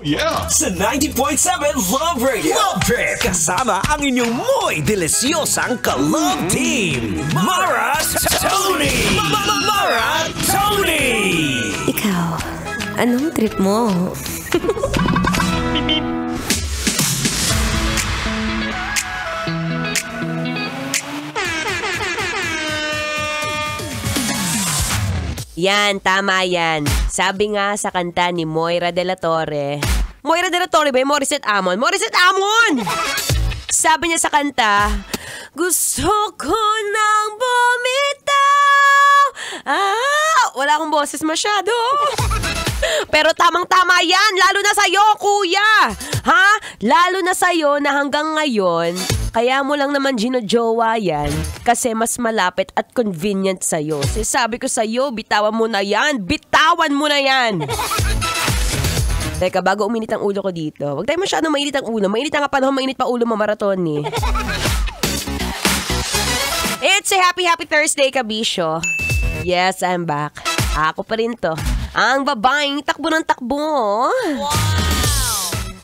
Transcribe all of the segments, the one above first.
Yeah! Sa 90.7 Love Radio. Love Trip! Kasama ang inyong muy delisyosang ka-love team. Mara Tony! Mara Tony! Ikaw, anong trip mo? Yan, tama yan. Sabi nga sa kanta ni Moira de la Torre. Moira de la Torre ba yung Morissette Amon? Morissette Amon! Sabi niya sa kanta, gusto ko nang bumitaw. Wala akong boses masyado. Pero tamang-tama yan, lalo na sa'yo, kuya. Ha? Lalo na sa'yo na hanggang ngayon, kaya mo lang naman ginojowa yan kasi mas malapit at convenient sa'yo. Sabi ko sa'yo, bitawan mo na yan. Bitawan mo na yan. Teka, bago uminit ang ulo ko dito, huwag tayo masyadong mainit ang ulo. Mainit ang panahon, mainit pa ulo mo, Maratoni. It's a happy Thursday, kabisyo. Yes, I'm back. Ako pa rin to. Ang babaeng takbo ng takbo. Wow!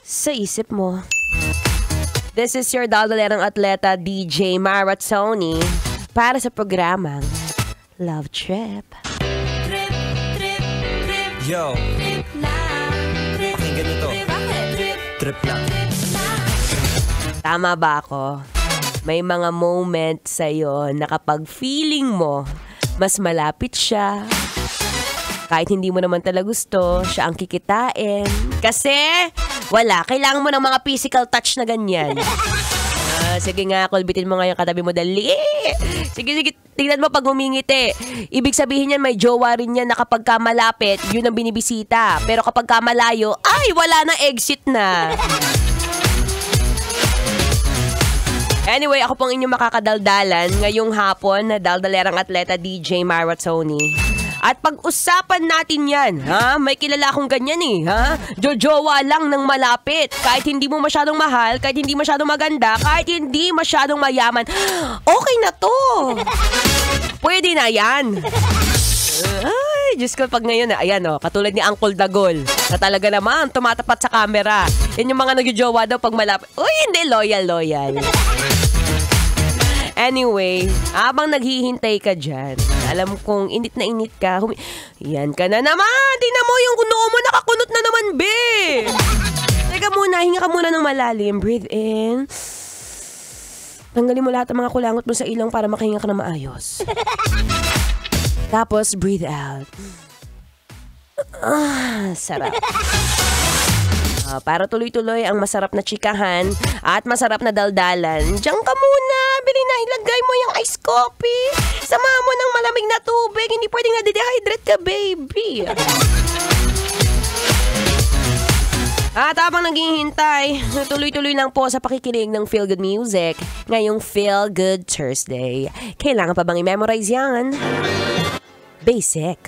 Sa isip mo. This is your dadalerang atleta, DJ Mara Tony, para sa programang Love Trip. Trip, trip, trip. Yo! Trip lang. Trip, Pakinggan nito. trip, Trip lang. trip lang. Tama ba ako? May mga moment sa'yo na kapag feeling mo, mas malapit siya. Kahit hindi mo naman talaga gusto, siya ang kikitain. Kasi, wala. Kailangan mo ng mga physical touch na ganyan. Sige nga, kulbitin mo nga yung katabi mo. Dali! Sige, tingnan mo pag humingiti. Ibig sabihin yan, may jowa rin yan na kapag ka malapit, yun ang binibisita. Pero kapag ka malayo, ay, wala na, exit na. Anyway, ako pong inyong makakadaldalan ngayong hapon na daldalerang atleta DJ Mara Tony. At pag-usapan natin yan, ha? May kilala akong ganyan eh, ha? Jojowa lang ng malapit. Kahit hindi mo masyadong mahal, kahit hindi masyadong maganda, kahit hindi masyadong mayaman, okay na to. Pwede na yan. Ay, Diyos ko, pag ngayon, ayan o, katulad ni Uncle Dagol, na talaga naman, tumatapat sa camera. Yan yung mga nagjojowa daw pag malapit. Uy, hindi, loyal. Anyway, habang naghihintay ka dyan, alam kong init na init ka, yan ka na naman! Tingnan mo yung noo mo, nakakunot na naman, be! Teka muna, hinga ka muna ng malalim. Breathe in. Tanggalin mo lahat ng mga kulangot mo sa ilong para makahinga ka na maayos. Tapos, breathe out. Sarap. Para tuloy-tuloy ang masarap na chikahan at masarap na daldalan, diyan ka muna. Bili na, ilagay mo yung ice coffee. Samahan mo ng malamig na tubig. Hindi pwedeng nade-dehydrate ka, baby. At habang naghihintay, tuloy-tuloy lang po sa pakikinig ng Feel Good Music ngayong Feel Good Thursday. Kailangan pa bang i-memorize yan? Basic.